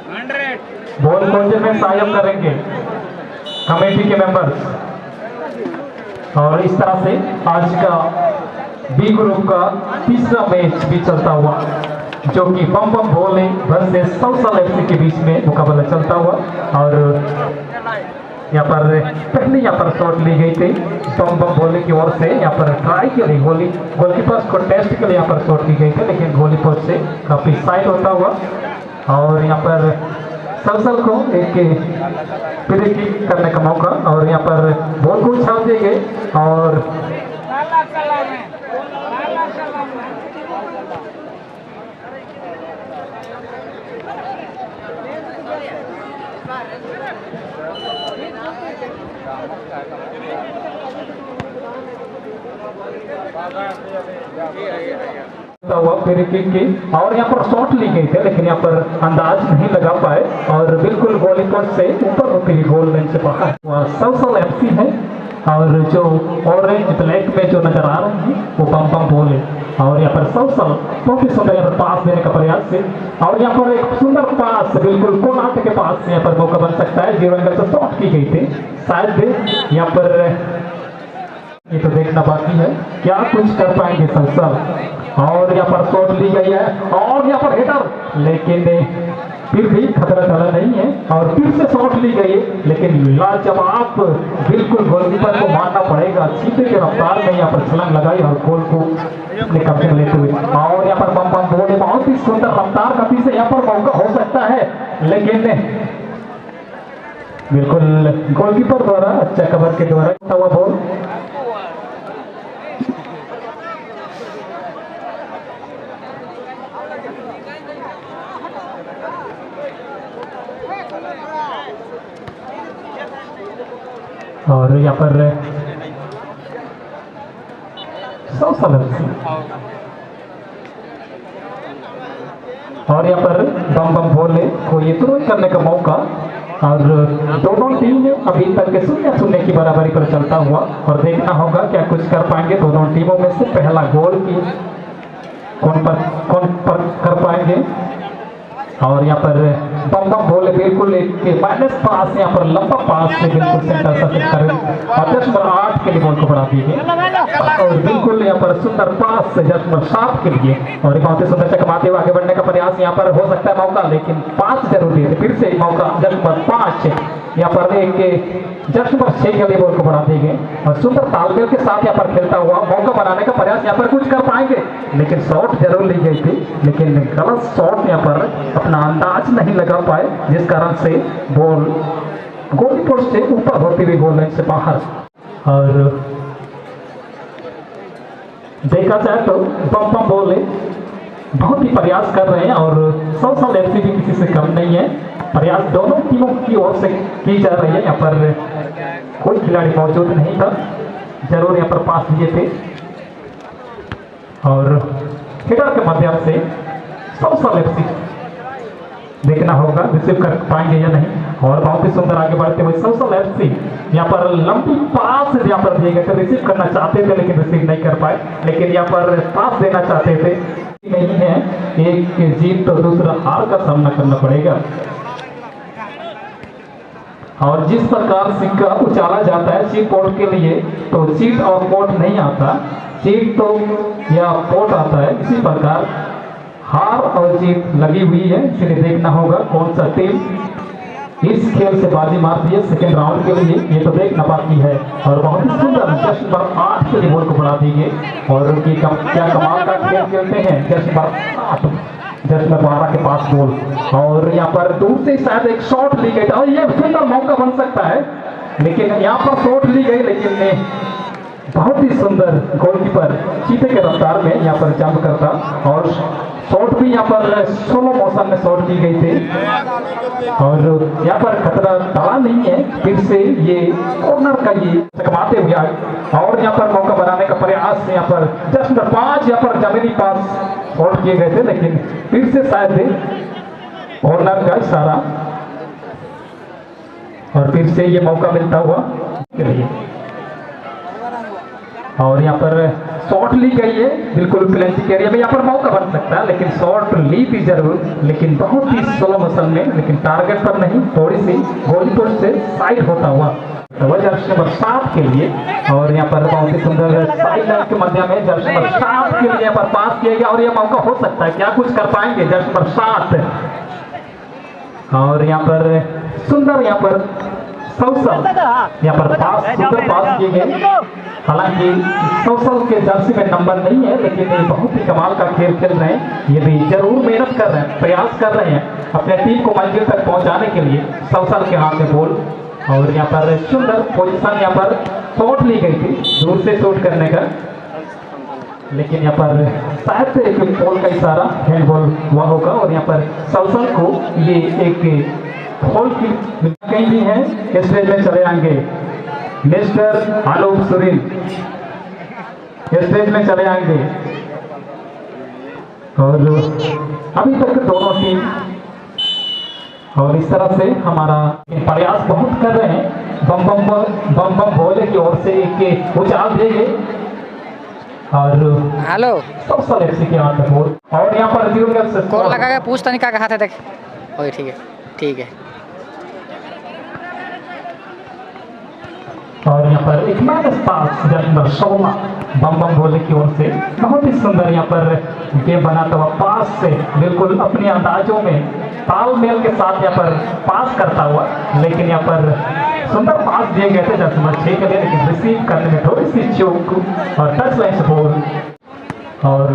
Ball कोचे में सहायक करेंगे कमेटी के मेंबर्स। और इस तरह से आज का बी ग्रुप का तीसरा मैच भी चलता हुआ, जो कि बम बम भोले वर्सेस सोशल एफसी के बीच में मुकाबला चलता हुआ। और यहाँ पर पहले यहाँ पर शॉट ली गई थी बम बम भोले की ओर से। यहाँ पर ट्राई के लिए गोलकीपर्स को टेस्ट के लिए यहाँ पर शॉट की गई थी, लेकिन गोलकीपर से काफी साइड होता हुआ। और यहाँ पर सोशल को एक फ्री किक करने का मौका, और यहाँ पर बॉल को उछाल दिए गए और हुआ फ्री किक की। और यहाँ पर शॉट ली गई थी, लेकिन यहाँ पर अंदाज नहीं लगा पाए और बिल्कुल गोलकीपर से ऊपर होती हुई गोल लाइन से बाहर। सोशल एफसी है और जो ऑरेंज ब्लैक में जो नजर आ रहे हैं वो बम बम भोले। और यहाँ पर सोशल बहुत ही सुंदर यहाँ पर पास देने का प्रयास से, और यहाँ पर एक सुंदर पास बिल्कुल कोनाट के पास यहाँ पर मौका बन सकता है। 0 एंगल से शॉट की गई थी शायद यहाँ पर, ये तो देखना बाकी है क्या कुछ कर पाएंगे सोशल। और यहाँ पर शॉट ली गई है और यहाँ पर हेडर, लेकिन फिर भी खतरा टला नहीं है। और फिर से शॉट ली गई है, लेकिन लाजवाब बिल्कुल गोलकीपर को मारना पड़ेगा। सीधे के रफ्तार में यहाँ पर छलांग लगाई और गोल को अपने कब्जे में लेते हुए। और यहाँ पर बम बम भोले बहुत ही सुंदर रफ्तार गति से यहाँ पर मौका हो सकता है, लेकिन बिल्कुल गोलकीपर द्वारा अच्छा कवर के द्वारा हुआ बॉल। और यहाँ पर सोशल और यहाँ पर बम बम भोले को ये तुरंत करने का मौका। और दोनों टीम अभी तक के 0-0 की बराबरी पर चलता हुआ, और देखना होगा क्या कुछ कर पाएंगे दोनों टीमों में से। पहला गोल की कौन पर कर पाएंगे। और यहाँ पर बम बम भोले बिल्कुल एक माइनस पास, यहाँ पर लंबा पास से बिल्कुल सेंटर सर्किट करें और जस्ट नंबर 8 के लिए बॉल को बढ़ा दीजिए। और बिल्कुल यहाँ पर सुंदर पास से जस्ट नंबर 7 के लिए, और बहुत ही सुंदर चकमाते हुए आगे बढ़ने का प्रयास यहाँ पर हो सकता है मौका, लेकिन 5 जरूरी है। फिर से मौका जस्ट नंबर 5 यहाँ पर एक जस्ट नंबर 6 के लिए बॉल को बढ़ा देंगे और सुंदर तालमेल के साथ यहाँ पर खेलता हुआ मौका बनाने का प्रयास यहाँ पर कुछ कर पाएंगे। लेकिन शॉट जरूर ली गई थी, लेकिन गलत शॉट यहाँ पर अपना अंदाज नहीं लगा पाए, जिस कारण से बॉल गोलकीपर से ऊपर होती हुई गोल लाइन से बाहर। और देखा जाए तो बम बम भोले बहुत ही प्रयास कर रहे हैं और सोशल एफसी भी किसी से कम नहीं है। प्रयास दोनों टीमों की ओर से की जा रही है। यहाँ पर कोई खिलाड़ी मौजूद नहीं था, जरूर यहाँ पर पास दिए थे और हेडर के माध्यम से सोशल एफसी देखना होगा रिसीव कर पाएंगे या नहीं। और बहुत ही सुंदर आगे बढ़ते हुए सोशल एफसी यहाँ पर लंबी पास यहाँ पर दिए गए थे, रिसीव करना चाहते थे लेकिन रिसीव नहीं कर पाए। लेकिन यहाँ पर पास देना चाहते थे, नहीं है, एक जीत तो दूसरा हार का सामना करना पड़ेगा। और जिस प्रकार सिक्का उछाला जाता है चीट पोट के लिए, तो चीट और पोट नहीं आता, चीट तो या पोट आता है। इसी प्रकार हार और जीत लगी हुई है, इसलिए देखना होगा कौन सा टीम इस खेल से बाजी मारती है सेकेंड राउंड के लिए, ये तो देखना बाकी है। और बहुत ही सुंदर जस्ट नंबर 8 के लिए बॉल को बढ़ा दीजिए और उनकी क्या कमाल का खेल खेलते हैं। जस्ट नंबर 8 जस्ट नंबर 12 के पास गोल, और यहाँ पर दूर से शायद एक शॉट ली गई और ये सुंदर मौका बन सकता है, लेकिन यहाँ पर शॉट ली गई, लेकिन बहुत ही सुंदर गोलकीपर चीते के रफ्तार में यहाँ पर जंप करता और शॉट भी यहाँ पर सोलो मोशन में शॉट की गई थी। और यहाँ पर खतरा टला नहीं है, फिर से ये कॉर्नर का ये चकमाते हुए और यहाँ पर मौका बनाने का प्रयास यहाँ पर जस्ट नंबर 5 यहाँ पर जमीनी पास शॉट किए गए थे, लेकिन फिर से शायद कॉर्नर का इशारा और फिर से ये मौका मिलता हुआ के लिए। और यहाँ पर शॉट ली गई है, बिल्कुल पेनल्टी के एरिया में यहाँ पर मौका बन सकता है, लेकिन शॉट ली थी जरूर, लेकिन बहुत ही स्लो मोशन में, लेकिन टारगेट पर नहीं, थोड़ी सी गोली पोस्ट से साइड होता हुआ तो जर्सी नंबर 7 के लिए। और यहाँ पर बहुत ही सुंदर साइड लाइन के मध्य में जर्सी नंबर 7 के लिए यहाँ पर पास किया गया और यह मौका हो सकता है, क्या कुछ कर पाएंगे जर्सी नंबर 7। और यहाँ पर सुंदर यहाँ पर सौसल यहाँ पर पास सुंदर पास किए गए। हालांकि सौसल के जर्सी में नंबर नहीं है, लेकिन ये बहुत ही कमाल का खेल खेल रहे हैं, ये भी जरूर मेहनत कर रहे हैं, प्रयास कर रहे हैं अपने टीम को मंजिल तक पहुंचाने के लिए। सौसल के हाथ में बॉल और यहाँ पर सुंदर पोजीशन, यहाँ पर शॉट ली गई थी दूर से शूट करने का, लेकिन यहाँ पर शायद एक बॉल का इशारा हैंडबॉल हुआ होगा और यहाँ पर सौसल को ये एक बॉल की कहीं भी है। स्टेज में चले आएंगे मिस्टर आलोक सुरीन, स्टेज में चले आएंगे। और अभी तक दोनों टीम और इस तरह से हमारा प्रयास बहुत कर रहे हैं। बम बम बम बम भोले की ओर से एक उछाल दिए गए और हेलो सौसल एफसी के हाथ में बॉल और यहाँ पर 0 से कॉल लगा के पूछता नहीं क्या हाथ है, देख ओए ठीक है ठीक है। और यहाँ पर एक माइनस पास नंबर 16 बम बम भोले की ओर से बहुत ही सुंदर यहाँ पर गेम बनाता हुआ पास से बिल्कुल अपने अंदाजों में तालमेल के साथ यहाँ पर पास करता हुआ, लेकिन यहाँ पर सुंदर पास दिए गए थे जर्सी नंबर 6 के लिए, लेकिन रिसीव करने में थोड़ी सी चूक और टच लाइन से बॉल और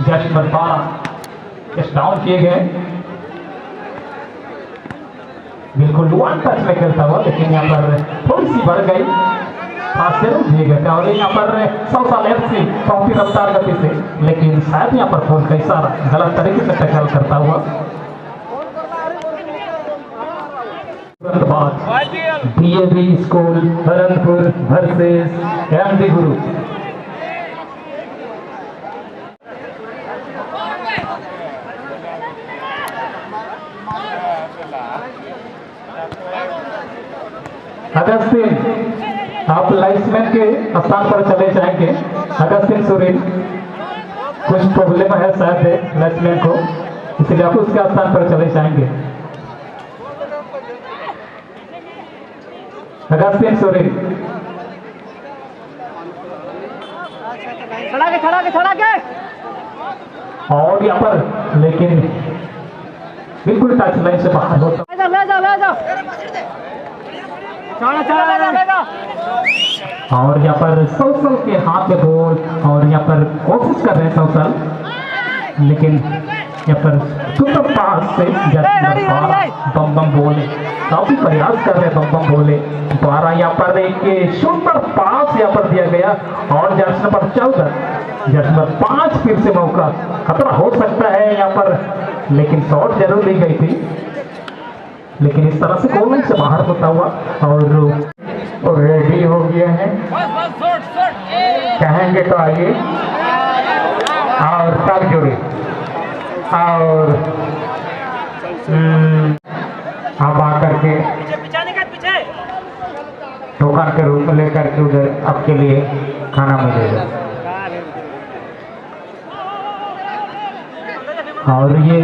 जर्सी नंबर 12 डाउन किए गए। बिल्कुल 1 टच में खेलता हुआ, लेकिन यहाँ पर थोड़ी सी बढ़ गई, पास जरूर दिए गए थे और यहाँ पर सौसल एफसी काफी रफ्तार गति से, लेकिन शायद यहाँ पर फोन का इशारा गलत तरीके से टैकल करता हुआ। DAV school Burnpur versus MD गुरु। अगस्तिन आप लाइन्समैन के स्थान पर चले जाएंगे। अगस्तिन सुरीन, कुछ प्रॉब्लम है शायद लाइन्समैन को, इसलिए आप उसके स्थान पर चले जाएंगे। अगस्तिन सुरीन छड़ा के और यहाँ पर लेकिन बिल्कुल टच लाइन से बाहर होता और यहाँ पर सौसल के हाथ में बॉल और यहाँ पर कोशिश कर रहे हैं सौसल, लेकिन यहाँ पर सुपर पास से बम बम बोले काफी प्रयास कर रहे बम बम बोले द्वारा यहाँ पर एक सुपर पास यहाँ पर दिया गया और जर्सी नंबर 14 जर्सी नंबर 5 फिर से मौका खतरा हो सकता है यहाँ पर, लेकिन शॉट जरूर ली गई थी, लेकिन इस तरह से गोल से बाहर होता हुआ और रेडी हो गया है। कहेंगे तो आइए और तब जुड़े और आप आकर के दुकान के रूप में लेकर के उधर आपके लिए खाना मिलेगा। और ये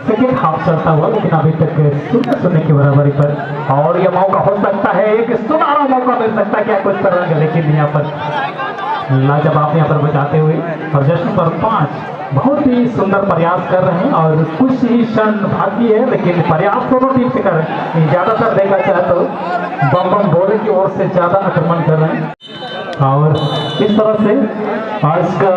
सेकेंड हाफ चलता हुआ, लेकिन अभी तक 0-0 की बराबरी पर, और ये मौका हो सकता है, एक सुनहरा मौका मिल सकता है, क्या कुछ कर रहे हैं, लेकिन यहाँ पर लाजवाब यहाँ पर बचाते हुए और जर्सी नंबर 5 बहुत ही सुंदर प्रयास कर रहे हैं और कुछ ही क्षण बाकी है, लेकिन प्रयास दोनों टीम से कर रहे हैं। ज्यादातर देखा जाए तो बम बम भोले की ओर से ज्यादा आक्रमण कर रहे हैं और इस तरह से आज का